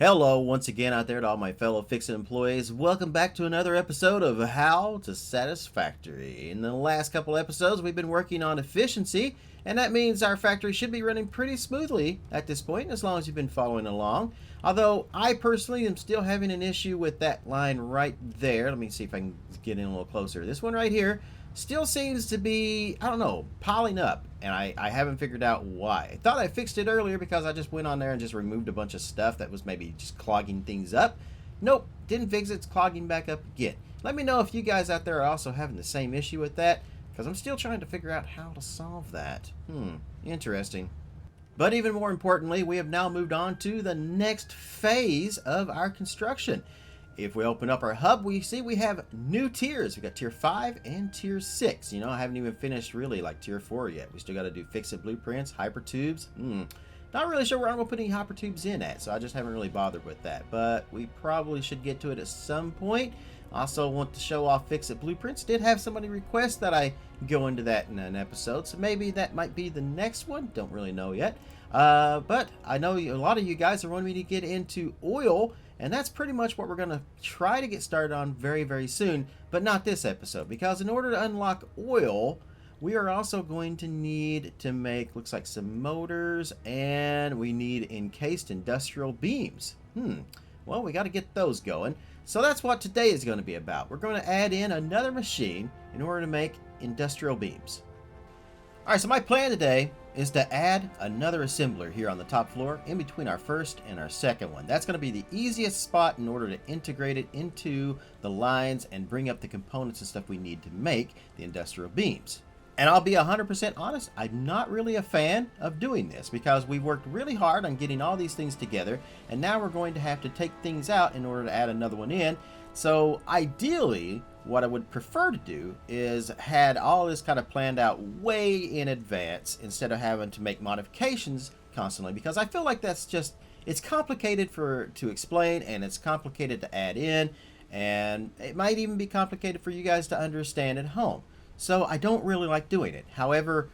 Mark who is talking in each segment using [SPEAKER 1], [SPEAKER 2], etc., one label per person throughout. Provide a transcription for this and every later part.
[SPEAKER 1] Hello once again out there to all my fellow Fix-It employees. Welcome back to another episode of How to Satisfactory. In the last couple episodes we've been working on efficiency, and that means our factory should be running pretty smoothly at this point as long as you've been following along. Although I personally am still having an issue with that line right there. Let me see if I can get in a little closer. This one right here still seems to be, I don't know, piling up, and I haven't figured out why. I thought I fixed it earlier because I just went on there and just removed a bunch of stuff that was maybe just clogging things up. Nope, didn't fix it. It's clogging back up again. Let me know if you guys out there are also having the same issue with that, because I'm still trying to figure out how to solve that. Interesting. But even more importantly, we have now moved on to the next phase of our construction. If we open up our hub, we see we have new tiers. We got tier 5 and tier 6. You know, I haven't even finished really like tier 4 yet. We still got to do fix-it blueprints, hyper tubes. Not really sure where I'm going to put any hyper tubes in at, so I just haven't really bothered with that. But we probably should get to it at some point. Also want to show off fix-it blueprints. Did have somebody request that I go into that in an episode, so maybe that might be the next one. Don't really know yet. But I know a lot of you guys are wanting me to get into oil, and that's pretty much what we're going to try to get started on very, very soon, but not this episode, because in order to unlock oil, we are also going to need to make, looks like, some motors, and we need encased industrial beams. Well, we got to get those going. So that's what today is going to be about. We're going to add in another machine in order to make industrial beams. Alright, so my plan today is to add another assembler here on the top floor in between our first and our second one. That's going to be the easiest spot in order to integrate it into the lines and bring up the components and stuff we need to make the industrial beams. And I'll be 100% honest, I'm not really a fan of doing this because we've worked really hard on getting all these things together, and now we're going to have to take things out in order to add another one in. So ideally, what I would prefer to do is had all this kind of planned out way in advance instead of having to make modifications constantly, because I feel like that's just, it's complicated to explain, and it's complicated to add in, and it might even be complicated for you guys to understand at home. So I don't really like doing it. However,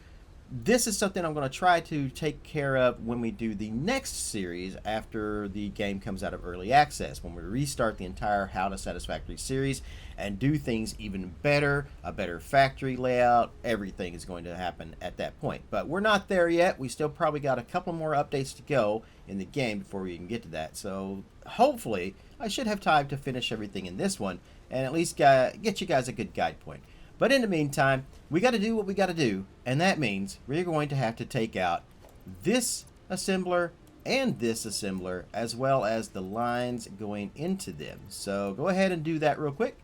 [SPEAKER 1] this is something I'm going to try to take care of when we do the next series after the game comes out of early access, when we restart the entire How to Satisfactory series and do things even better, a better factory layout. Everything is going to happen at that point. But we're not there yet. We still probably got a couple more updates to go in the game before we can get to that. So hopefully I should have time to finish everything in this one and at least get you guys a good guide point. But in the meantime, we got to do what we got to do, and that means we're going to have to take out this assembler and this assembler, as well as the lines going into them. So go ahead and do that real quick.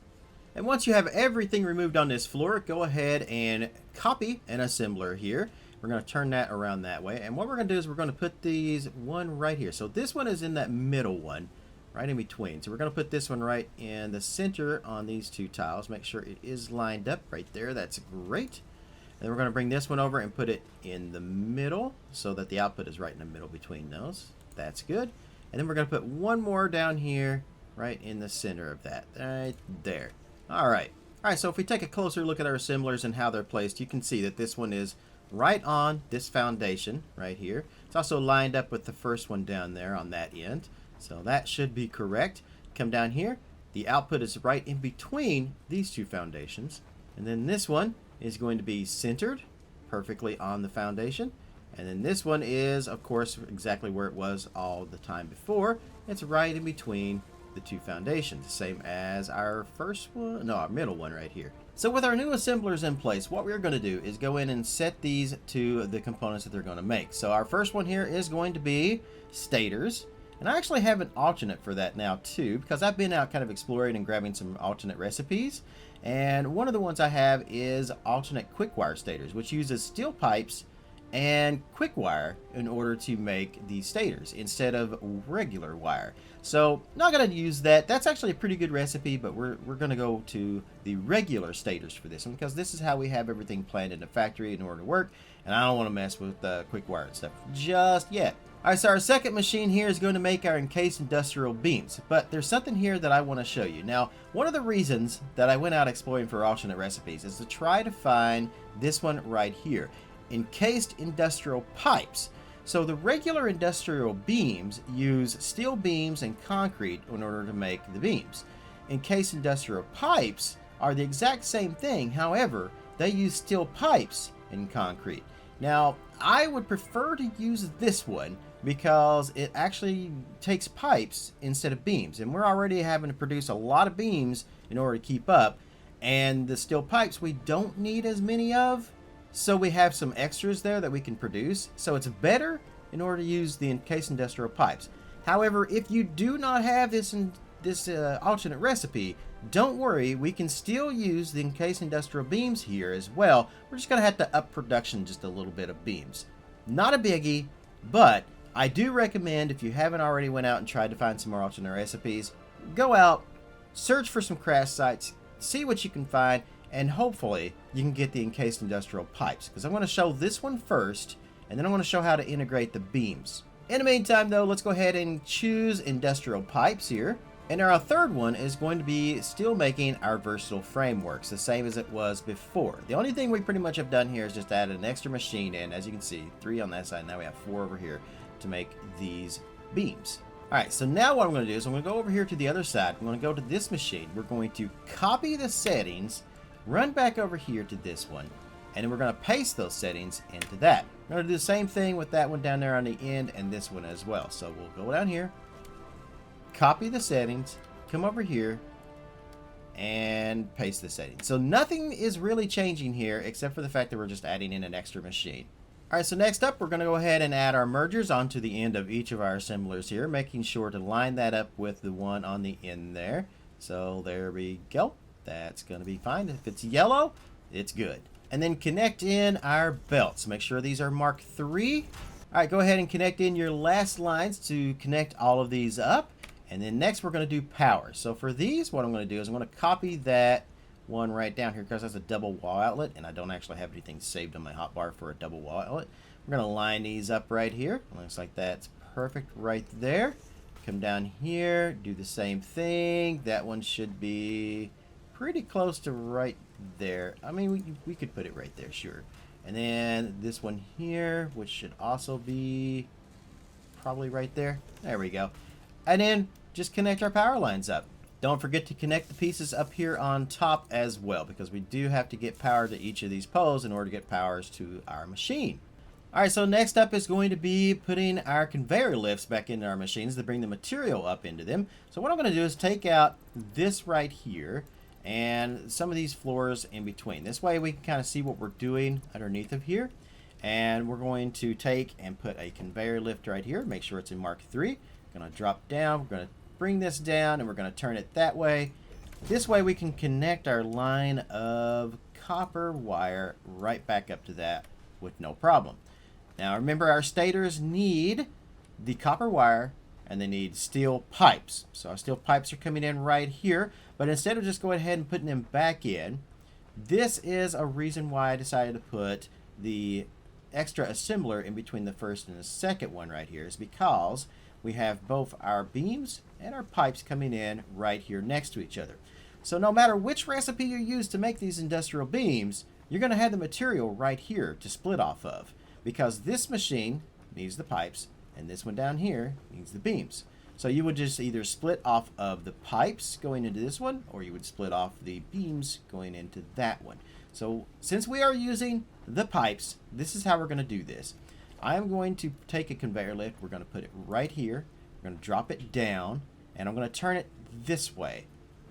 [SPEAKER 1] And once you have everything removed on this floor, go ahead and copy an assembler here. We're going to turn that around that way. And what we're going to do is we're going to put these one right here. So this one is in that middle one, right in between. So we're going to put this one right in the center on these two tiles. Make sure it is lined up right there. That's great. And then we're going to bring this one over and put it in the middle so that the output is right in the middle between those. That's good. And then we're going to put one more down here right in the center of that. Right there. All right. All right, so if we take a closer look at our assemblers and how they're placed, you can see that this one is right on this foundation right here. It's also lined up with the first one down there on that end. So that should be correct. Come down here. The output is right in between these two foundations. And then this one is going to be centered perfectly on the foundation. And then this one is, of course, exactly where it was all the time before. It's right in between the two foundations. Same as our first one, no, our middle one right here. So with our new assemblers in place, what we're going to do is go in and set these to the components that they're going to make. So our first one here is going to be stators. And I actually have an alternate for that now too, because I've been out kind of exploring and grabbing some alternate recipes. And one of the ones I have is alternate quick wire stators, which uses steel pipes and quick wire in order to make these stators instead of regular wire. So not going to use that. That's actually a pretty good recipe, but we're going to go to the regular stators for this one, because this is how we have everything planned in the factory in order to work. And I don't want to mess with quick wire and stuff just yet. Alright, so our second machine here is going to make our encased industrial beams, but there's something here that I want to show you. Now, one of the reasons that I went out exploring for alternate recipes is to try to find this one right here, encased industrial pipes. So the regular industrial beams use steel beams and concrete in order to make the beams. Encased industrial pipes are the exact same thing, however, they use steel pipes and concrete. Now, I would prefer to use this one because it actually takes pipes instead of beams, and we're already having to produce a lot of beams in order to keep up, and the steel pipes we don't need as many of, so we have some extras there that we can produce. So it's better in order to use the encased industrial pipes. However, if you do not have this alternate recipe, don't worry, we can still use the encased industrial beams here as well. We're just going to have to up production just a little bit of beams. Not a biggie, but I do recommend, if you haven't already went out and tried to find some more alternate recipes, go out, search for some craft sites, see what you can find, and hopefully you can get the encased industrial pipes, because I'm going to show this one first, and then I'm going to show how to integrate the beams. In the meantime though, let's go ahead and choose industrial pipes here. And our third one is going to be still making our versatile frameworks, the same as it was before. The only thing we pretty much have done here is just add an extra machine in. As you can see, 3 on that side, now we have 4 over here to make these beams. Alright, so now what I'm going to do is I'm going to go over here to the other side. I'm going to go to this machine. We're going to copy the settings, run back over here to this one, and then we're going to paste those settings into that. We're going to do the same thing with that one down there on the end and this one as well. So we'll go down here, copy the settings, come over here, and paste the settings. So nothing is really changing here except for the fact that we're just adding in an extra machine. Alright, so next up we're going to go ahead and add our mergers onto the end of each of our assemblers here, making sure to line that up with the one on the end there. So there we go. That's going to be fine. If it's yellow, it's good. And then connect in our belts. Make sure these are Mark III. Alright, go ahead and connect in your last lines to connect all of these up. And then next we're going to do power. So for these, what I'm going to do is I'm going to copy that one right down here because that's a double wall outlet, and I don't actually have anything saved on my hotbar for a double wall outlet. We're going to line these up right here. Looks like that's perfect right there. Come down here, do the same thing. That one should be pretty close to right there. I mean, we could put it right there, sure. And then this one here, which should also be probably right there. There we go. And then just connect our power lines up. Don't forget to connect the pieces up here on top as well, because we do have to get power to each of these poles in order to get powers to our machine. Alright, so next up is going to be putting our conveyor lifts back into our machines to bring the material up into them. So what I'm going to do is take out this right here and some of these floors in between. This way we can kind of see what we're doing underneath of here. And we're going to take and put a conveyor lift right here. Make sure it's in Mark III. Going to drop down. We're going to bring this down and we're going to turn it that way. This way we can connect our line of copper wire right back up to that with no problem. Now remember, our stators need the copper wire and they need steel pipes. So our steel pipes are coming in right here, but instead of just going ahead and putting them back in, this is a reason why I decided to put the extra assembler in between the first and the second one right here, is because we have both our beams and our pipes coming in right here next to each other. So no matter which recipe you use to make these industrial beams, you're going to have the material right here to split off of, because this machine needs the pipes and this one down here needs the beams. So you would just either split off of the pipes going into this one, or you would split off the beams going into that one. So since we are using the pipes, this is how we're going to do this. I'm going to take a conveyor lift. We're going to put it right here. We're going to drop it down, and I'm going to turn it this way,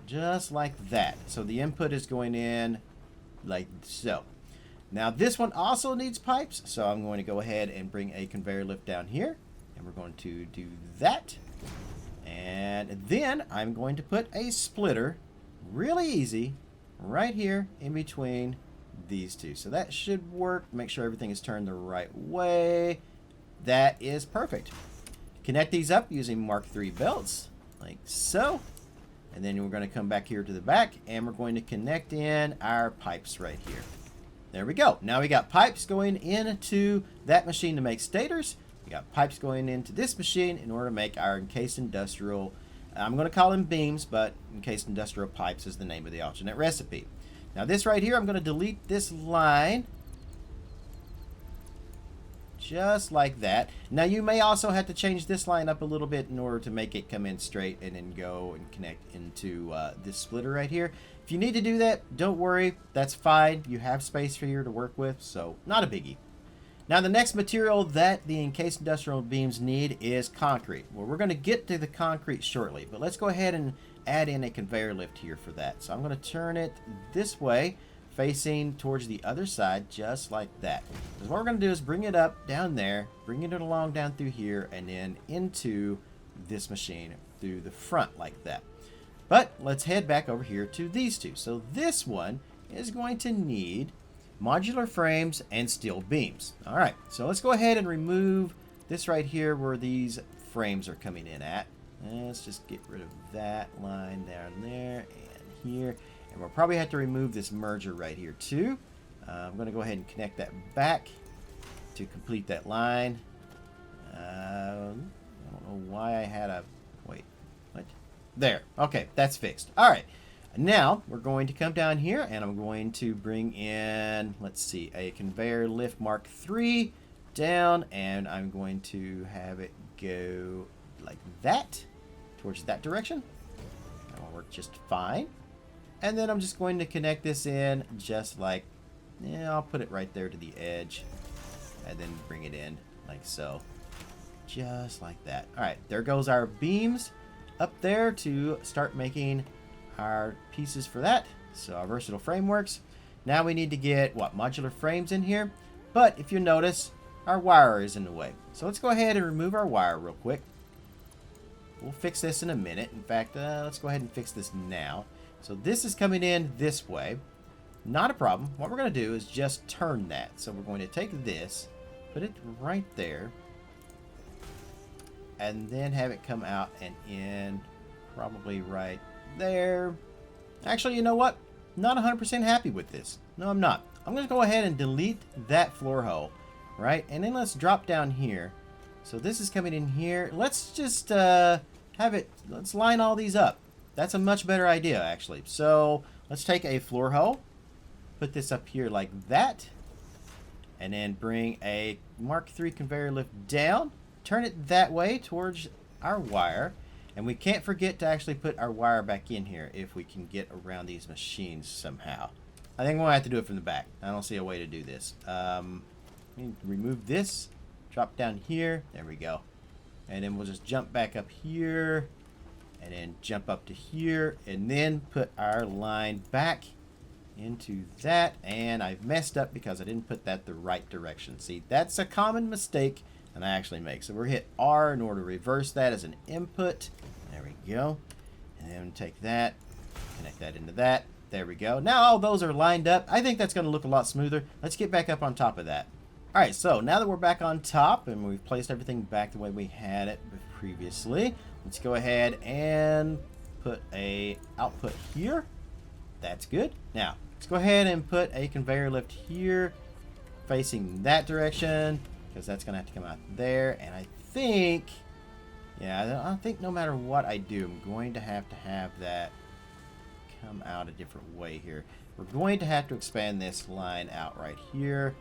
[SPEAKER 1] just like that. So the input is going in like so. Now this one also needs pipes, so I'm going to go ahead and bring a conveyor lift down here, and we're going to do that. And then I'm going to put a splitter, really easy, right here in between these two. So that should work. Make sure everything is turned the right way. That is perfect. Connect these up using Mark III belts, like so. And then we're going to come back here to the back, and we're going to connect in our pipes right here. There we go. Now we got pipes going into that machine to make stators. We got pipes going into this machine in order to make our encased industrial, I'm going to call them beams, but encased industrial pipes is the name of the alternate recipe. Now this right here, I'm going to delete this line just like that. Now you may also have to change this line up a little bit in order to make it come in straight and then go and connect into this splitter right here. If you need to do that, don't worry, that's fine. You have space for here to work with, so not a biggie. Now the next material that the encased industrial beams need is concrete. Well, we're going to get to the concrete shortly, but let's go ahead and add in a conveyor lift here for that. So I'm going to turn it this way, facing towards the other side, just like that. Because what we're going to do is bring it up down there, bringing it along down through here, and then into this machine through the front like that. But let's head back over here to these two. So this one is going to need modular frames and steel beams. All right, so let's go ahead and remove this right here where these frames are coming in at. And let's just get rid of that line down there and here. And we'll probably have to remove this merger right here too. I'm going to go ahead and connect that back to complete that line. I don't know why I had a... Wait, what? There. Okay, that's fixed. All right. Now, we're going to come down here, and I'm going to bring in, let's see, a conveyor lift Mark III down, and I'm going to have it go like that, towards that direction. That will work just fine. And then I'm just going to connect this in just like, yeah, I'll put it right there to the edge, and then bring it in like so. Just like that. All right, there goes our beams up there to start making our pieces for that. So our versatile frameworks. Now we need to get what, modular frames in here, but if you notice, our wire is in the way. So let's go ahead and remove our wire real quick. We'll fix this in a minute. In fact, let's go ahead and fix this now. So this is coming in this way. Not a problem. What we're going to do is just turn that. So we're going to take this, put it right there, and then have it come out and in probably right there. Actually, you know what? Not 100% happy with this. No, I'm not. I'm going to go ahead and delete that floor hole, right? And then let's drop down here. So this is coming in here. Let's just let's line all these up. That's a much better idea, actually. So let's take a floor hole, put this up here like that, and then bring a Mark III conveyor lift down, turn it that way towards our wire. And we can't forget to actually put our wire back in here if we can get around these machines somehow. I think we'll have to do it from the back. I don't see a way to do this. Remove this, drop down here. There we go. And then we'll just jump back up here, and then jump up to here, and then put our line back into that. And I've messed up because I didn't put that the right direction. See, that's a common mistake and I actually make. So we're hit R in order to reverse that as an input. There we go. And then take that, connect that into that. There we go. Now all those are lined up. I think that's going to look a lot smoother. Let's get back up on top of that. All right, so now that we're back on top and we've placed everything back the way we had it previously, let's go ahead and put a output here. That's good. Now, let's go ahead and put a conveyor lift here facing that direction, because that's going to have to come out there. And I think, yeah, I think no matter what I do, I'm going to have that come out a different way here. We're going to have to expand this line out right here.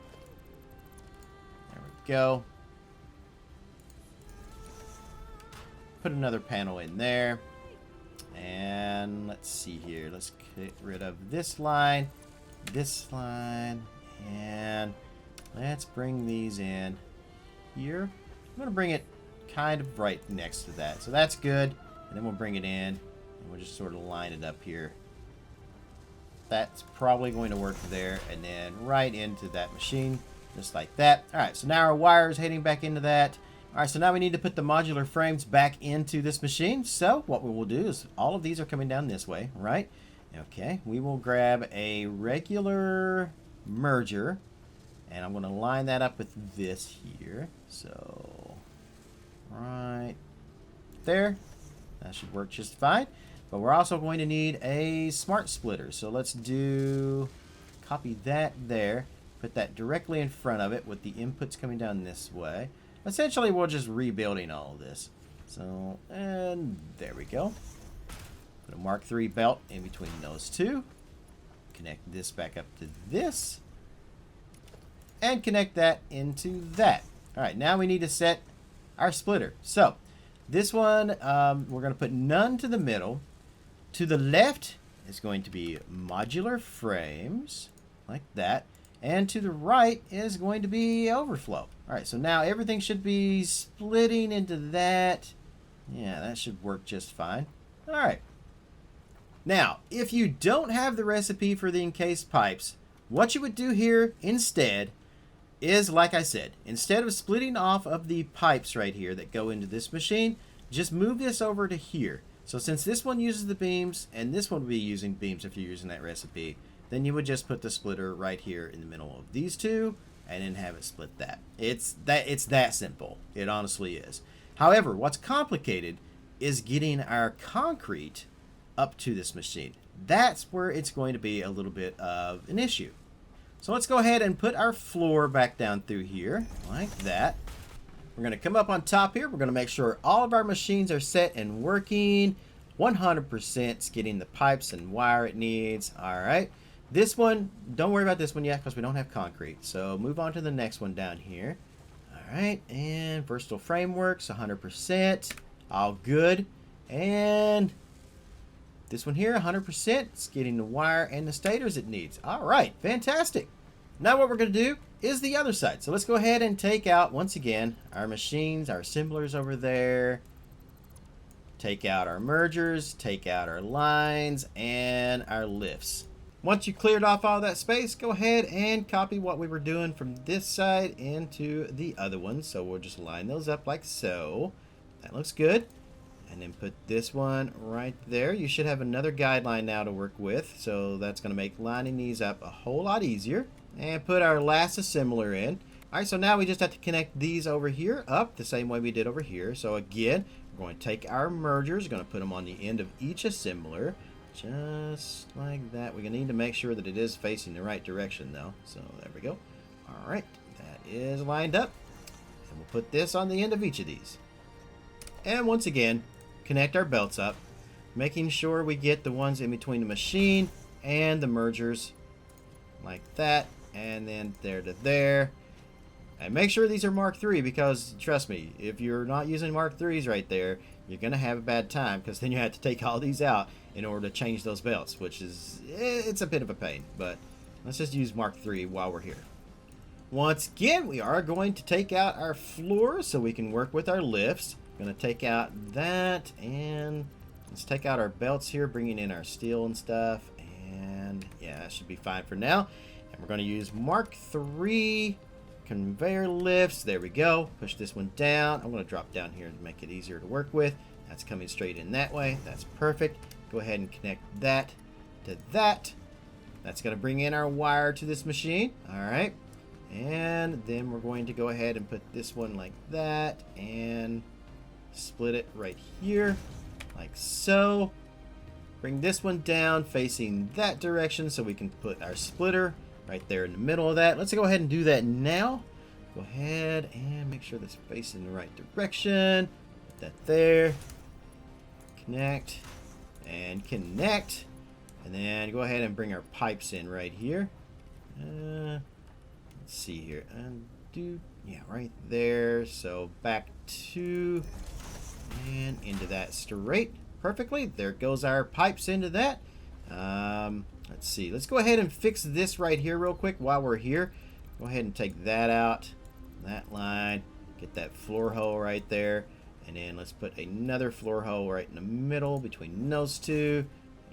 [SPEAKER 1] There we go. Put another panel in there. And let's see here. Let's get rid of this line, and let's bring these in here. I'm going to bring it kind of right next to that. So that's good. And then we'll bring it in, and we'll just sort of line it up here. That's probably going to work there, and then right into that machine, just like that. All right, so now our wire is heading back into that. All right, so now we need to put the modular frames back into this machine. So what we will do is all of these are coming down this way, right? Okay, we will grab a regular merger, and I'm going to line that up with this here. So right there, that should work just fine. But we're also going to need a smart splitter. So let's copy that there, put that directly in front of it with the inputs coming down this way. Essentially, we're just rebuilding all of this. So, and there we go. Put a Mark III belt in between those two. Connect this back up to this. And connect that into that. All right, now we need to set our splitter. So this one, we're going to put none to the middle. To the left is going to be modular frames, like that. And to the right is going to be overflow. All right, so now everything should be splitting into that. Yeah, that should work just fine. All right. Now, if you don't have the recipe for the encased pipes, what you would do here instead is, like I said, instead of splitting off of the pipes right here that go into this machine, just move this over to here. So since this one uses the beams, and this one will be using beams if you're using that recipe, then you would just put the splitter right here in the middle of these two, and then have it split that. It's that simple. It honestly is. However, what's complicated is getting our concrete up to this machine. That's where it's going to be a little bit of an issue. So let's go ahead and put our floor back down through here, like that. We're going to come up on top here. We're going to make sure all of our machines are set and working. 100% it's getting the pipes and wire it needs. All right. This one, don't worry about this one yet because we don't have concrete. So move on to the next one down here. All right. And versatile frameworks, 100%. All good. And this one here, 100%. It's getting the wire and the stators it needs. All right. Fantastic. Now what we're going to do is the other side. So let's go ahead and take out, once again, our machines, our assemblers over there. Take out our mergers, take out our lines, and our lifts. Once you cleared off all that space, go ahead and copy what we were doing from this side into the other one. So we'll just line those up like so. That looks good. And then put this one right there. You should have another guideline now to work with. So that's going to make lining these up a whole lot easier. And put our last assembler in. Alright, so now we just have to connect these over here up the same way we did over here. So again, we're going to take our mergers, going to put them on the end of each assembler. Just like that. We're going to need to make sure that it is facing the right direction though. So there we go. Alright, that is lined up. And we'll put this on the end of each of these. And once again, connect our belts up, making sure we get the ones in between the machine and the mergers like that, and then there to there. And make sure these are Mark III, because trust me, if you're not using Mark IIIs right there, you're gonna have a bad time, because then you have to take all these out in order to change those belts, which is, it's a bit of a pain. But let's just use Mark III while we're here. Once again, we are going to take out our floor so we can work with our lifts. Going to take out that, and let's take out our belts here, bringing in our steel and stuff. And yeah, that should be fine for now. And we're going to use Mark III conveyor lifts. There we go. Push this one down. I'm going to drop down here to make it easier to work with. That's coming straight in that way. That's perfect. Go ahead and connect that to that. That's going to bring in our wire to this machine. All right. And then we're going to go ahead and put this one like that and split it right here like so. Bring this one down facing that direction so we can put our splitter right there in the middle of that. Let's go ahead and do that now. Go ahead and make sure that's facing the right direction. Put that there. Connect and connect. And then go ahead and bring our pipes in right here. Let's see here. Undo. Yeah, right there. So back to and into that straight. Perfectly. There goes our pipes into that. Let's see. Let's go ahead and fix this right here real quick while we're here. Go ahead and take that out. That line. Get that floor hole right there. And then let's put another floor hole right in the middle between those two.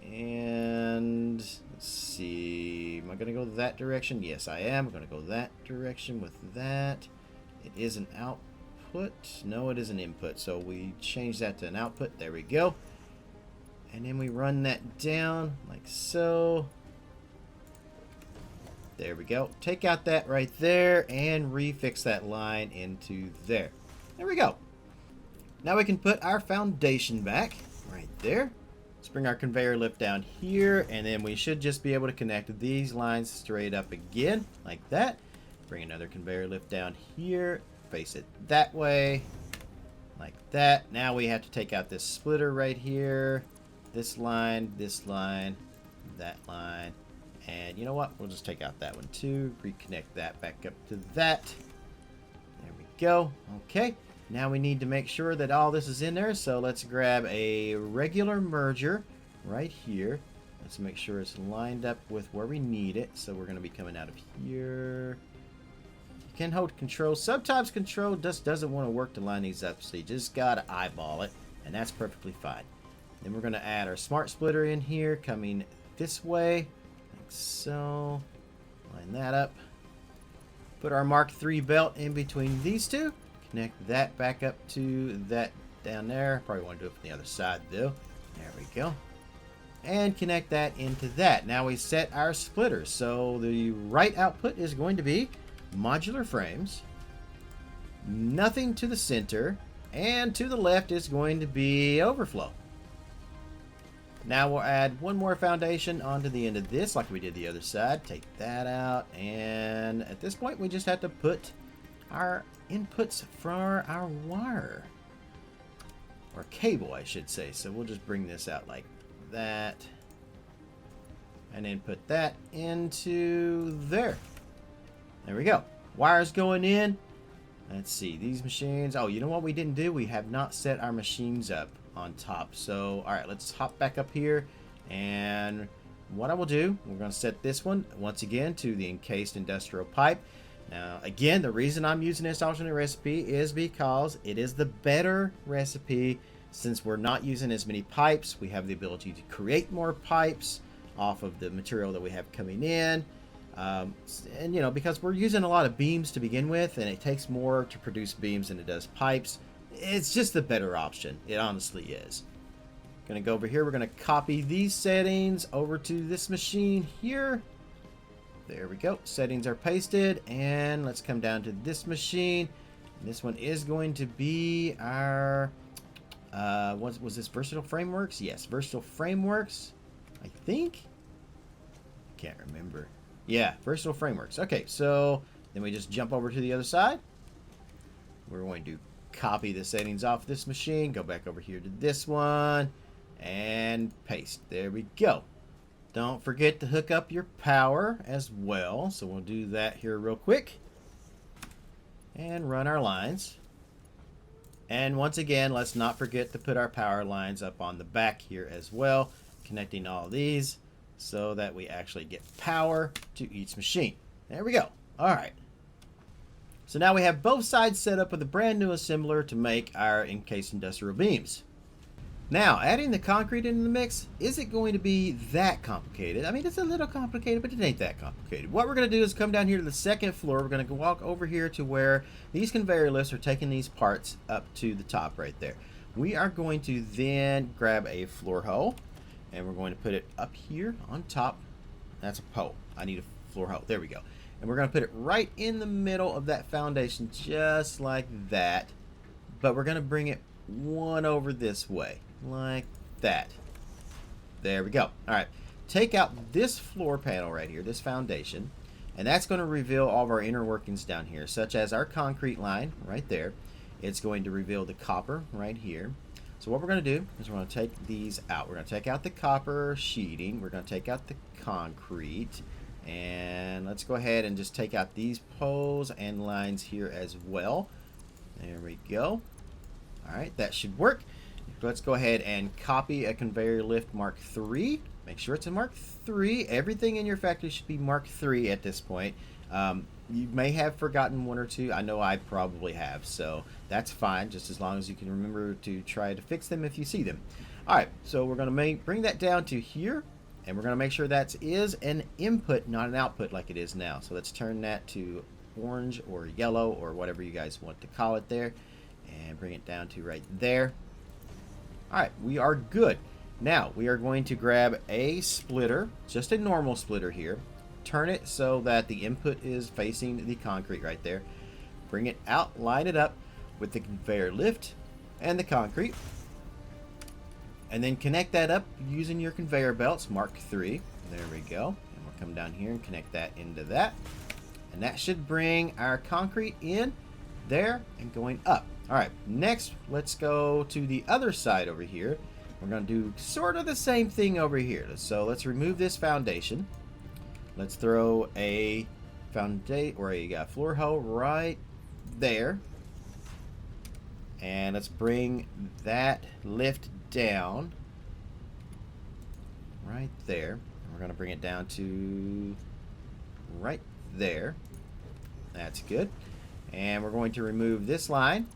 [SPEAKER 1] And let's see. Am I going to go that direction? Yes, I am. I'm going to go that direction with that. It is an output. No, it is an input. So we change that to an output. There we go. And then we run that down like so. There we go. Take out that right there and refix that line into there. There we go. Now we can put our foundation back right there. Let's bring our conveyor lift down here, and then we should just be able to connect these lines straight up again like that. Bring another conveyor lift down here, face it that way like that. Now we have to take out this splitter right here. This line, that line, and you know what? We'll just take out that one too. Reconnect that back up to that. There we go. Okay, now we need to make sure that all this is in there. So let's grab a regular merger right here. Let's make sure it's lined up with where we need it. So we're going to be coming out of here. You can hold control. Sometimes control just doesn't want to work to line these up. So you just got to eyeball it. And that's perfectly fine. Then we're going to add our smart splitter in here, coming this way, like so. Line that up. Put our Mark III belt in between these two. Connect that back up to that down there. Probably want to do it from the other side though. There we go. And connect that into that. Now we set our splitters. So the right output is going to be modular frames. Nothing to the center. And to the left is going to be overflow. Now we'll add one more foundation onto the end of this like we did the other side. Take that out. And at this point we just have to put our inputs for our wire. Or cable, I should say. So we'll just bring this out like that. And then put that into there. There we go. Wires going in. Let's see, these machines. Oh, you know what we didn't do? We have not set our machines up on top. So, all right, let's hop back up here. And what I will do, we're going to set this one once again to the encased industrial pipe. Now, again, the reason I'm using this alternate recipe is because it is the better recipe. Since we're not using as many pipes, we have the ability to create more pipes off of the material that we have coming in. And you know, because we're using a lot of beams to begin with, and it takes more to produce beams than it does pipes, it's just the better option. It honestly is. Gonna go over here. We're gonna copy these settings over to this machine here. There we go. Settings are pasted, and let's come down to this machine. And this one is going to be our what was this? Versatile Frameworks? Yes, Versatile Frameworks. I think. Can't remember. Yeah, Versatile Frameworks. Okay, so then we just jump over to the other side. We're going to copy the settings off this machine, go back over here to this one, and paste. There we go. Don't forget to hook up your power as well. So we'll do that here real quick. And run our lines. And once again, let's not forget to put our power lines up on the back here as well, connecting all these, so that we actually get power to each machine. There we go. All right. So now we have both sides set up with a brand new assembler to make our encased industrial beams. Now, adding the concrete into the mix isn't going to be that complicated. I mean, it's a little complicated, but it ain't that complicated. What we're going to do is come down here to the second floor. We're going to walk over here to where these conveyor lifts are taking these parts up to the top right there. We are going to then grab a floor hole. And we're going to put it up here on top. That's a pole. I need a floor hole. There we go. And we're going to put it right in the middle of that foundation, just like that. But we're going to bring it one over this way, like that. There we go. All right. Take out this floor panel right here, this foundation. And that's going to reveal all of our inner workings down here, such as our concrete line right there. It's going to reveal the copper right here. So what we're going to do is we're going to take these out. We're going to take out the copper sheeting. We're going to take out the concrete. And let's go ahead and just take out these poles and lines here as well. There we go. All right, that should work. Let's go ahead and copy a conveyor lift Mark III. Make sure it's a Mark III. Everything in your factory should be Mark III at this point. You may have forgotten one or two. I know I probably have, so that's fine, just as long as you can remember to try to fix them if you see them. All right, so we're going to bring that down to here, and we're going to make sure that is an input, not an output like it is now. So let's turn that to orange or yellow or whatever you guys want to call it there, and bring it down to right there. All right, we are good. Now, we are going to grab a splitter, just a normal splitter here. Turn it so that the input is facing the concrete right there. Bring it out, line it up with the conveyor lift and the concrete. And then connect that up using your conveyor belts, Mark III. There we go. And we'll come down here and connect that into that. And that should bring our concrete in there and going up. All right, next let's go to the other side over here. We're going to do sort of the same thing over here. So let's remove this foundation. Let's throw a foundation or a floor hole right there. And let's bring that lift down right there. We're going to bring it down to right there. That's good. And we're going to remove this line.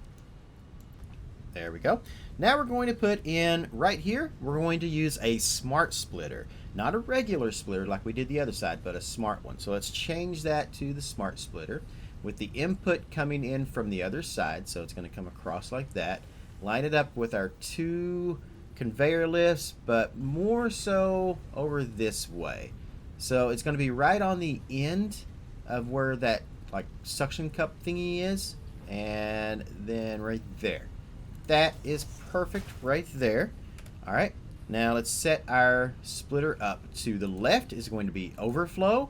[SPEAKER 1] There we go. Now we're going to put in right here, we're going to use a smart splitter. Not a regular splitter like we did the other side, but a smart one. So let's change that to the smart splitter with the input coming in from the other side. So it's going to come across like that. Line it up with our 2 conveyor lifts, but more so over this way. So it's going to be right on the end of where that like suction cup thingy is, and then right there. That is perfect right there. All right, now let's set our splitter up. To the left is going to be overflow,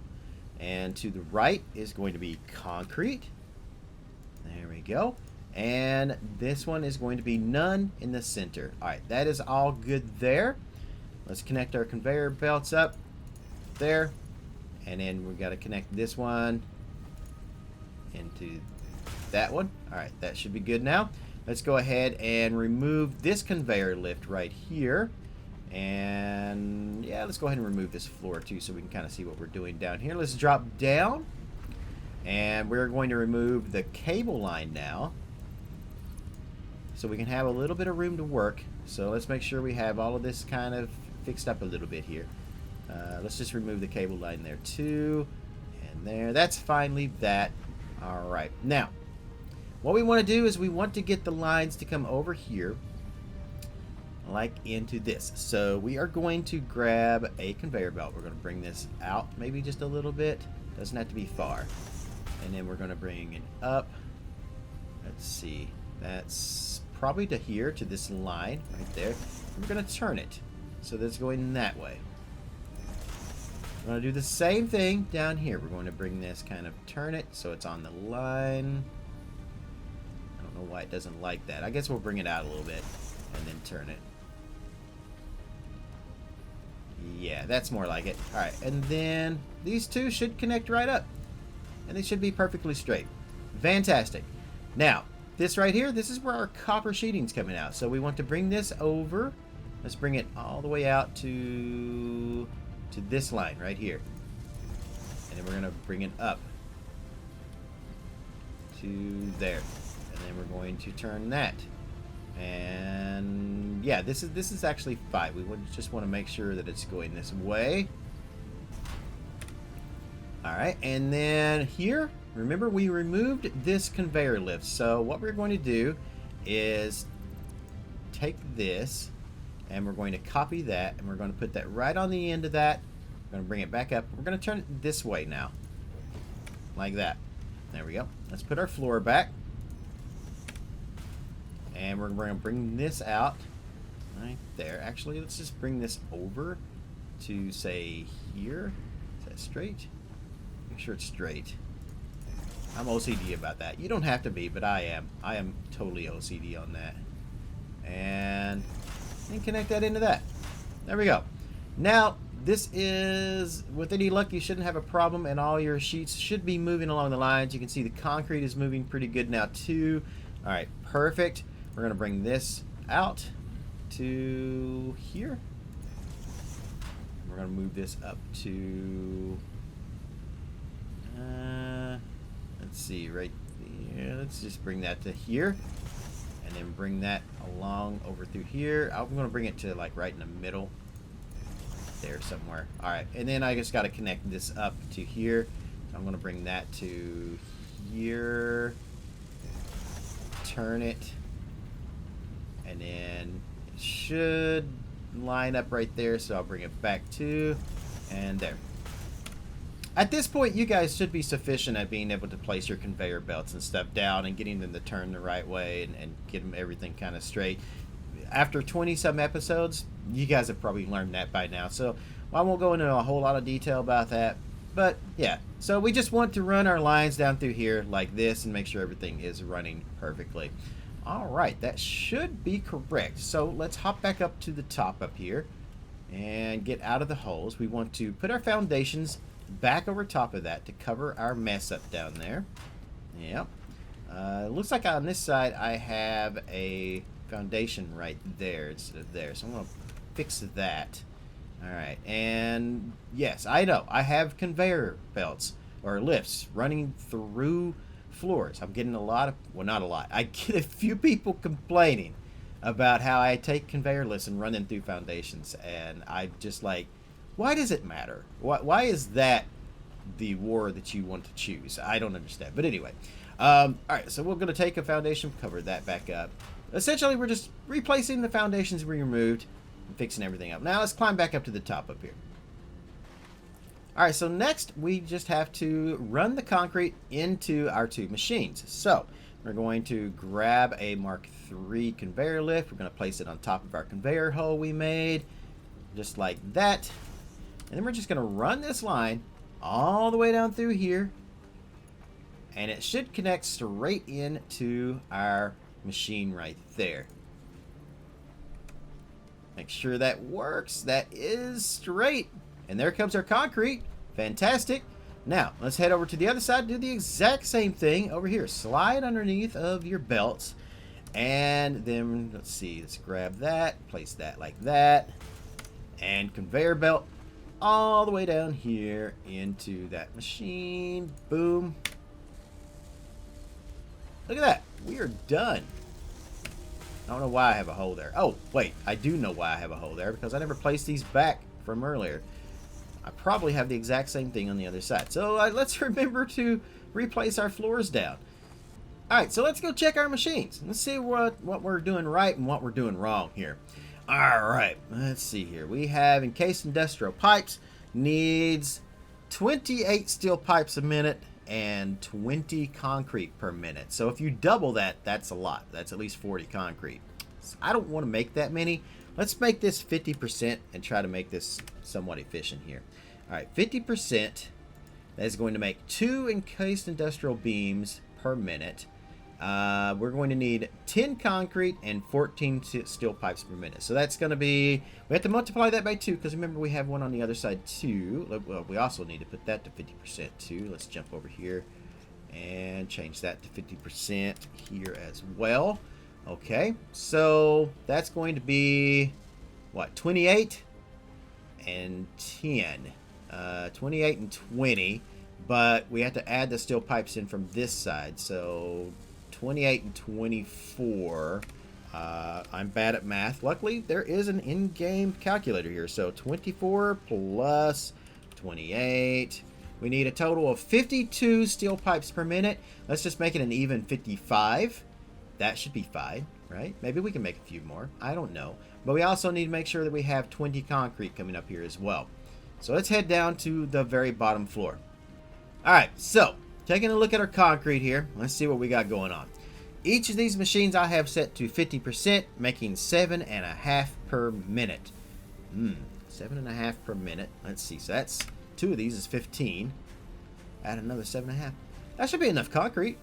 [SPEAKER 1] and to the right is going to be concrete. There we go. And this one is going to be none in the center. All right, that is all good there. Let's connect our conveyor belts up there, and then we've got to connect this one into that one. All right, that should be good now. Let's go ahead and remove this conveyor lift right here. And yeah, let's go ahead and remove this floor too so we can kind of see what we're doing down here. Let's drop down, and we're going to remove the cable line now so we can have a little bit of room to work. So let's make sure we have all of this kind of fixed up a little bit here. Let's just remove the cable line there too, and there. That's fine, leave that. All right, now what we want to do is we want to get the lines to come over here like into this. So we are going to grab a conveyor belt. We're going to bring this out maybe just a little bit. Doesn't have to be far. And then we're going to bring it up. Let's see. That's probably to here, to this line right there. We're going to turn it so that's going that way. We're going to do the same thing down here. We're going to bring this, kind of turn it so it's on the line. I don't know why it doesn't like that. I guess we'll bring it out a little bit and then turn it. Yeah, that's more like it. Alright, and then these two should connect right up. And they should be perfectly straight. Fantastic. Now, this right here, this is where our copper sheeting's coming out. So we want to bring this over. Let's bring it all the way out to this line right here. And then we're going to bring it up to there. And then we're going to turn that. And yeah, this is actually fine. We would just want to make sure that it's going this way. Alright, and then here, remember we removed this conveyor lift. So what we're going to do is take this and we're going to copy that and we're going to put that right on the end of that. We're going to bring it back up. We're going to turn it this way now. Like that. There we go. Let's put our floor back. And we're going to bring this out right there. Actually, let's just bring this over to, say, here. Is that straight? Make sure it's straight. I'm OCD about that. You don't have to be, but I am. I am totally OCD on that. And then connect that into that. There we go. Now, this is, with any luck, you shouldn't have a problem, and all your sheets should be moving along the lines. You can see the concrete is moving pretty good now, too. All right, perfect. We're going to bring this out to here. We're going to move this up to, let's see, right there. Let's just bring that to here. And then bring that along over through here. I'm going to bring it to like right in the middle. There somewhere. Alright, and then I just got to connect this up to here. So I'm going to bring that to here. Turn it. And then it should line up right there. So I'll bring it back to, and there. At this point, you guys should be sufficient at being able to place your conveyor belts and stuff down and getting them to turn the right way and get them everything kind of straight. After 20-some episodes, you guys have probably learned that by now. So I won't go into a whole lot of detail about that. But yeah, so we just want to run our lines down through here like this and make sure everything is running perfectly. All right, that should be correct. So let's hop back up to the top up here and get out of the holes. We want to put our foundations back over top of that to cover our mess up down there. Yep. It looks like on this side I have a foundation right there instead of there. So I'm going to fix that. Alright, and yes, I know. I have conveyor belts or lifts running through floors. I'm getting a lot of, well, not a lot. I get a few people complaining about how I take conveyor lifts and run them through foundations. And I'm just like, why does it matter? Why is that the war that you want to choose? I don't understand. But anyway, alright, so we're going to take a foundation, cover that back up. Essentially, we're just replacing the foundations we removed and fixing everything up. Now let's climb back up to the top up here. Alright, so next we just have to run the concrete into our two machines. So we're going to grab a Mark III conveyor lift. We're going to place it on top of our conveyor hole we made, just like that. And then we're just going to run this line all the way down through here. And it should connect straight into our machine right there. Make sure that works. That is straight. And there comes our concrete. Fantastic. Now, let's head over to the other side. Do the exact same thing over here. Slide underneath of your belts. And then, let's see. Let's grab that. Place that like that. And conveyor belt all the way down here into that machine. Boom. Look at that. We are done. I don't know why I have a hole there. Oh, wait. I do know why I have a hole there, because I never placed these back from earlier. I probably have the exact same thing on the other side. So let's remember to replace our floors down. Alright, so let's go check our machines. Let's see what we're doing right and what we're doing wrong here. Alright, let's see here. We have encased industrial pipes. Needs 28 steel pipes a minute and 20 concrete per minute. So if you double that, that's a lot. That's at least 40 concrete. So I don't want to make that many. Let's make this 50% and try to make this somewhat efficient here. Alright, 50%. That is going to make 2 encased industrial beams per minute. We're going to need 10 concrete and 14 steel pipes per minute. So that's going to be, we have to multiply that by 2, because remember we have one on the other side too. Well, we also need to put that to 50% too. Let's jump over here and change that to 50% here as well. Okay, so that's going to be, what, 28 and 10. 28 and 20, but we have to add the steel pipes in from this side. So 28 and 24. I'm bad at math. Luckily, there is an in-game calculator here. So 24 plus 28. We need a total of 52 steel pipes per minute. Let's just make it an even 55. That should be fine, right? Maybe we can make a few more. I don't know. But we also need to make sure that we have 20 concrete coming up here as well. So let's head down to the very bottom floor. Alright, so taking a look at our concrete here. Let's see what we got going on. Each of these machines I have set to 50%, making 7.5 per minute. 7.5 per minute. Let's see. So that's 2 of these is 15. Add another 7.5. That should be enough concrete.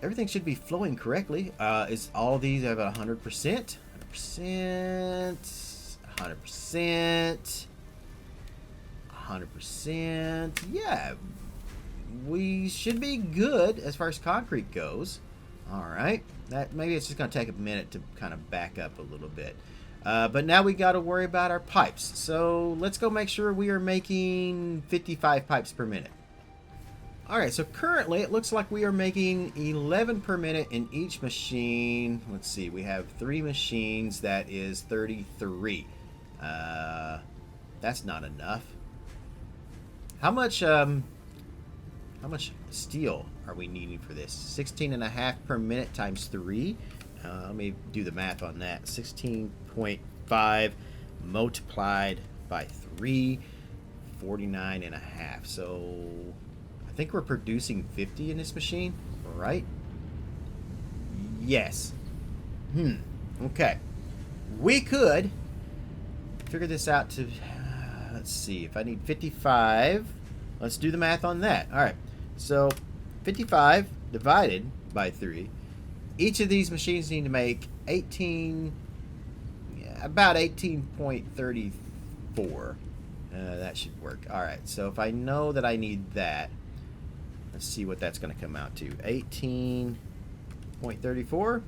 [SPEAKER 1] Everything should be flowing correctly. Is all these have 100%? 100%. 100%. 100%. Yeah. We should be good as far as concrete goes. Alright. That maybe it's just going to take a minute to kind of back up a little bit. But now we got to worry about our pipes. So let's go make sure we are making 55 pipes per minute. Alright, so currently it looks like we are making 11 per minute in each machine. Let's see, we have 3 machines. That is 33. That's not enough. How much steel are we needing for this? 16.5 per minute times 3. Let me do the math on that. 16.5 multiplied by 3, 49.5. So I think we're producing 50 in this machine, right? Yes. Okay. We could figure this out to, let's see, if I need 55, let's do the math on that. All right. So 55 divided by 3. Each of these machines need to make 18, about 18.34. That should work. All right. So if I know that I need that, let's see what that's going to come out to. 18 0.34,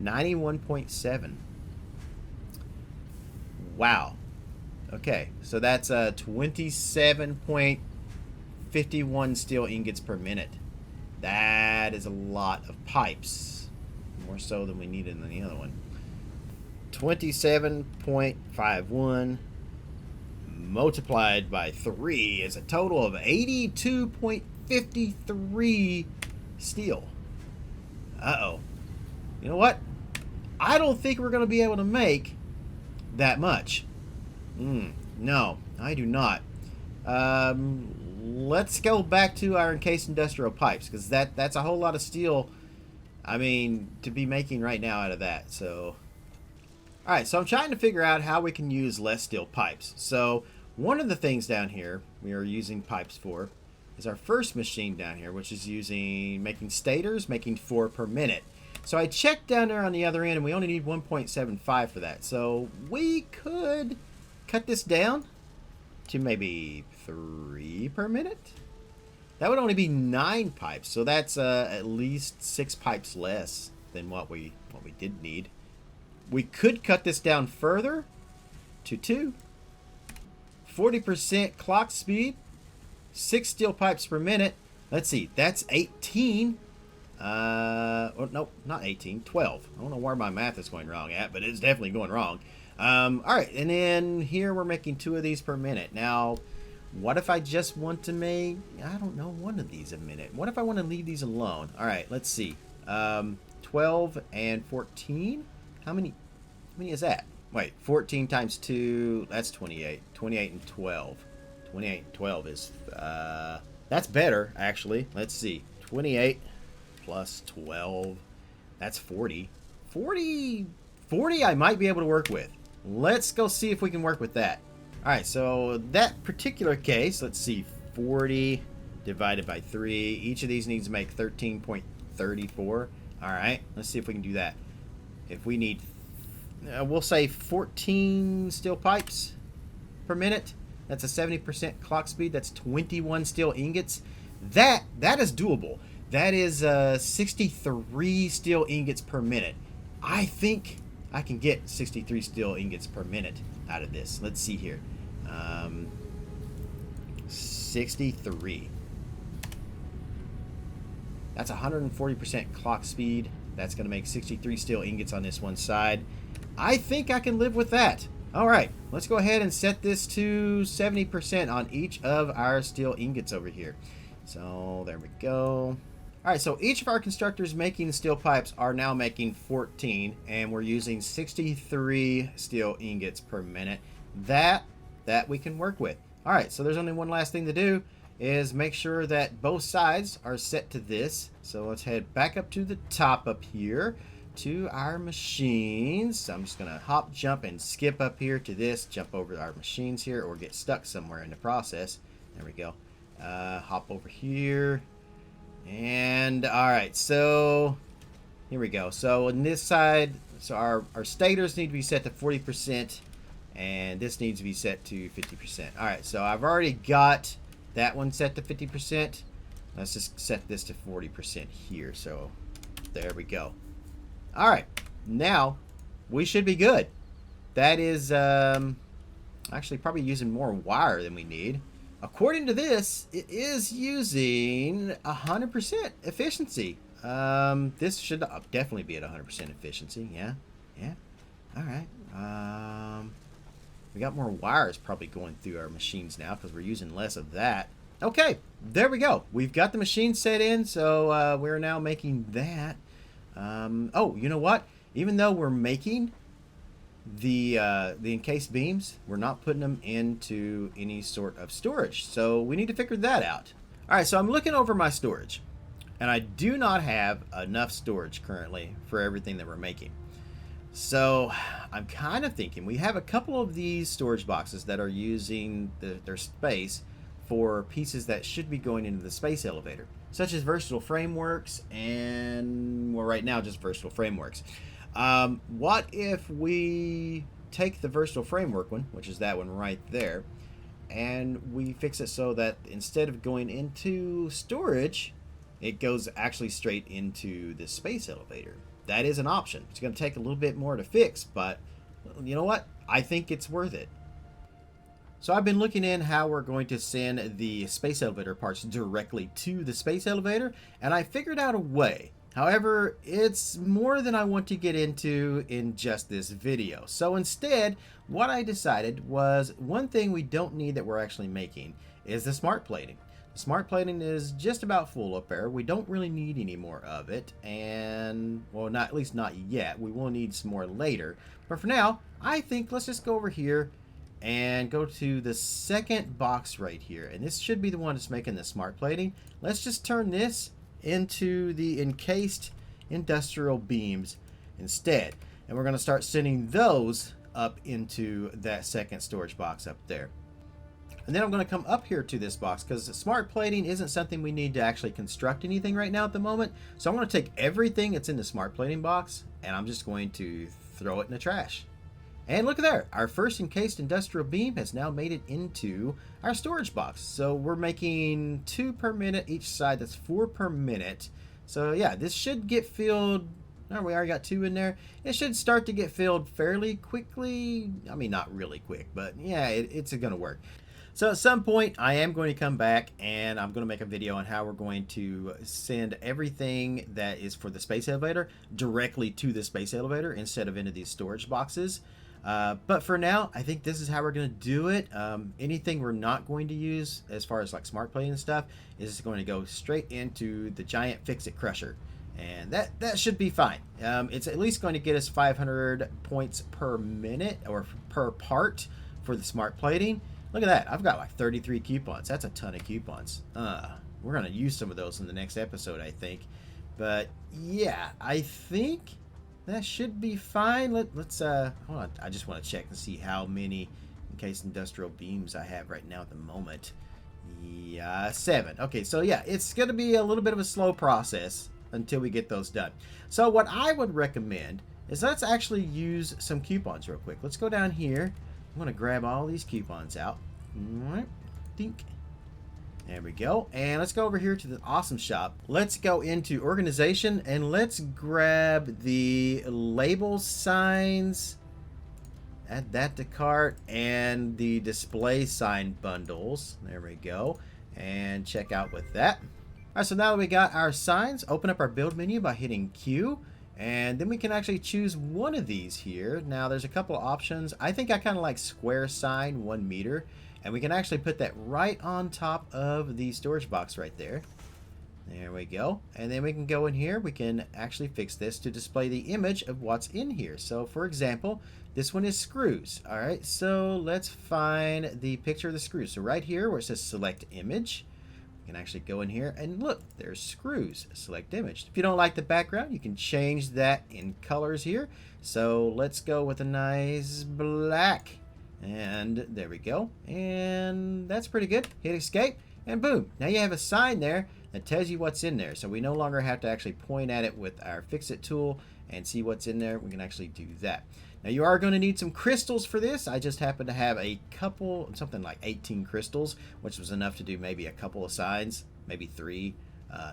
[SPEAKER 1] 91.7. Wow. Okay, so that's 27.51 steel ingots per minute. That is a lot of pipes. More so than we needed in the other one. 27.51 multiplied by 3 is a total of 82.53 steel. Uh-oh. You know what? I don't think we're going to be able to make that much. No, I do not. Let's go back to our encased industrial pipes, because that's a whole lot of steel, I mean, to be making right now out of that. So, alright, so I'm trying to figure out how we can use less steel pipes. So, one of the things down here we are using pipes for is our first machine down here, which is making stators, making 4 per minute. So I checked down there on the other end, and we only need 1.75 for that. So we could cut this down to maybe 3 per minute. That would only be 9 pipes, so that's at least 6 pipes less than what we did need. We could cut this down further to 2. 40% clock speed, 6 steel pipes per minute. Let's see, that's 18. Oh, nope, not 18, 12. I don't know where my math is going wrong at, but it's definitely going wrong. Alright, and then here we're making 2 of these per minute. Now, what if I just want to make, I don't know, 1 of these a minute? What if I want to leave these alone? Alright, let's see. 12 and 14? How many is that? Wait, 14 times 2, that's 28. 28 and 12. 28 and 12 is, that's better, actually. Let's see. 28 plus 12, that's 40. 40 I might be able to work with. Let's go see if we can work with that. Alright, so that particular case, let's see, 40 divided by 3. Each of these needs to make 13.34. Alright, let's see if we can do that. If we need, we'll say 14 steel pipes per minute. That's a 70% clock speed. That's 21 steel ingots. That is doable. That is 63 steel ingots per minute. I think I can get 63 steel ingots per minute out of this. Let's see here. 63. That's 140% clock speed. That's going to make 63 steel ingots on this one side. I think I can live with that. Alright, let's go ahead and set this to 70% on each of our steel ingots over here. So, there we go. Alright, so each of our constructors making steel pipes are now making 14, and we're using 63 steel ingots per minute. That we can work with. Alright, so there's only one last thing to do, is make sure that both sides are set to this. So let's head back up to the top up here to our machines. So I'm just going to hop, jump, and skip up here to this, jump over our machines here, or get stuck somewhere in the process. There we go. Hop over here. And alright, so here we go. So on this side, so our stators need to be set to 40%, and this needs to be set to 50%. Alright, so I've already got that one set to 50%. Let's just set this to 40% here. So there we go. Alright, now we should be good. That is actually probably using more wire than we need. According to this, it is using 100% efficiency. This should definitely be at 100% efficiency. Yeah. Alright. We got more wires probably going through our machines now because we're using less of that. Okay, there we go. We've got the machine set in, so we're now making that. Oh, you know what? Even though we're making the encased beams, we're not putting them into any sort of storage. So we need to figure that out. Alright, so I'm looking over my storage, and I do not have enough storage currently for everything that we're making. So I'm kind of thinking we have a couple of these storage boxes that are using their space for pieces that should be going into the space elevator, such as versatile frameworks and, well, right now just versatile frameworks. What if we take the versatile framework one, which is that one right there, and we fix it so that instead of going into storage, it goes actually straight into the space elevator. That is an option. It's going to take a little bit more to fix, but you know what? I think it's worth it. So I've been looking in how we're going to send the space elevator parts directly to the space elevator, and I figured out a way. However, it's more than I want to get into in just this video. So instead, what I decided was one thing we don't need that we're actually making is the smart plating. The smart plating is just about full up there. We don't really need any more of it, and well, not at least not yet. We will need some more later. But for now, I think let's just go over here and go to the second box right here, and this should be the one that's making the smart plating. Let's just turn this into the encased industrial beams instead, and we're going to start sending those up into that second storage box up there. And then I'm going to come up here to this box because smart plating isn't something we need to actually construct anything right now at the moment. So I'm going to take everything that's in the smart plating box and I'm just going to throw it in the trash. And look at there, our first encased industrial beam has now made it into our storage box. So we're making 2 per minute each side, that's 4 per minute. So yeah, this should get filled. Oh, we already got 2 in there. It should start to get filled fairly quickly. I mean, not really quick, but yeah, it's gonna work. So at some point, I am going to come back and I'm going to make a video on how we're going to send everything that is for the space elevator directly to the space elevator instead of into these storage boxes. But for now, I think this is how we're going to do it. Anything we're not going to use as far as like smart plating and stuff is going to go straight into the giant fix-it crusher. And that should be fine. It's at least going to get us 500 points per minute or per part for the smart plating. Look at that. I've got like 33 coupons. That's a ton of coupons. We're going to use some of those in the next episode, I think. But yeah, I think that should be fine. Let's hold on. I just want to check and see how many encased industrial beams I have right now at the moment. Yeah, 7. Okay, so yeah, it's going to be a little bit of a slow process until we get those done. So what I would recommend is let's actually use some coupons real quick. Let's go down here. I'm going to grab all these coupons out. Dink. There we go. And let's go over here to the awesome shop. Let's go into organization and let's grab the label signs. Add that to cart and the display sign bundles. There we go. And check out with that. All right, so now that we got our signs, open up our build menu by hitting Q. And then we can actually choose one of these here. Now there's a couple of options. I think I kind of like square sign 1 meter. And we can actually put that right on top of the storage box right there. There we go. And then we can go in here. We can actually fix this to display the image of what's in here. So for example, this one is screws. All right, so let's find the picture of the screws. So right here where it says select image, you can actually go in here and look, there's screws, select image. If you don't like the background, you can change that in colors here. So let's go with a nice black. And there we go. And that's pretty good. Hit escape and boom. Now you have a sign there that tells you what's in there. So we no longer have to actually point at it with our fix-it tool and see what's in there. We can actually do that. Now you are going to need some crystals for this. I just happen to have a couple, something like 18 crystals, which was enough to do maybe a couple of signs, maybe 3,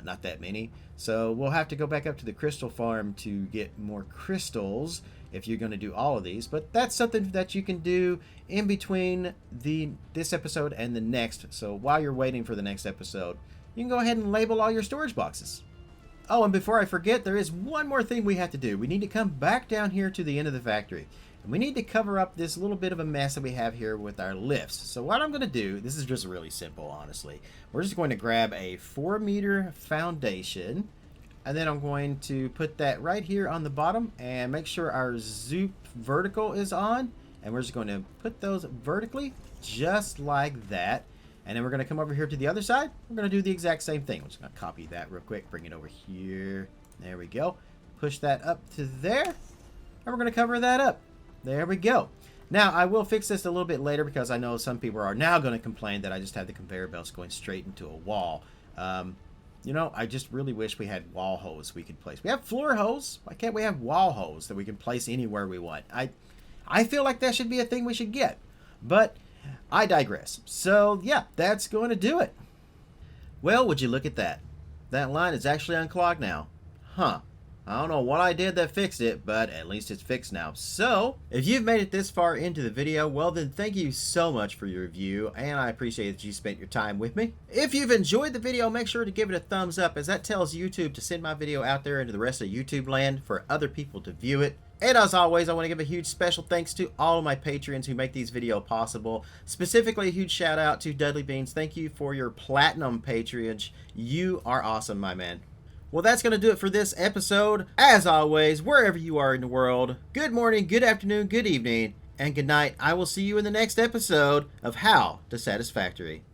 [SPEAKER 1] not that many. So we'll have to go back up to the crystal farm to get more crystals if you're going to do all of these. But that's something that you can do in between this episode and the next. So while you're waiting for the next episode, you can go ahead and label all your storage boxes. Oh, and before I forget, there is one more thing we have to do. We need to come back down here to the end of the factory. And we need to cover up this little bit of a mess that we have here with our lifts. So what I'm going to do, this is just really simple, honestly. We're just going to grab a 4-meter foundation. And then I'm going to put that right here on the bottom and make sure our zoop vertical is on. And we're just going to put those vertically, just like that. And then we're going to come over here to the other side. We're going to do the exact same thing. I'm just going to copy that real quick, bring it over here. There we go. Push that up to there. And we're going to cover that up. There we go. Now, I will fix this a little bit later because I know some people are now going to complain that I just have the conveyor belts going straight into a wall. You know, I just really wish we had wall hose we could place. We have floor hose. Why can't we have wall hose that we can place anywhere we want? I feel like that should be a thing we should get. But I digress. So, yeah, that's going to do it. Well, would you look at that? That line is actually unclogged now. Huh. I don't know what I did that fixed it, but at least it's fixed now. So, if you've made it this far into the video, well then thank you so much for your review, and I appreciate that you spent your time with me. If you've enjoyed the video, make sure to give it a thumbs up, as that tells YouTube to send my video out there into the rest of YouTube land for other people to view it. And as always, I want to give a huge special thanks to all of my patrons who make these videos possible. Specifically, a huge shout out to Dudley Beans. Thank you for your platinum patronage. You are awesome, my man. Well, that's going to do it for this episode. As always, wherever you are in the world, good morning, good afternoon, good evening, and good night. I will see you in the next episode of How to Satisfactory.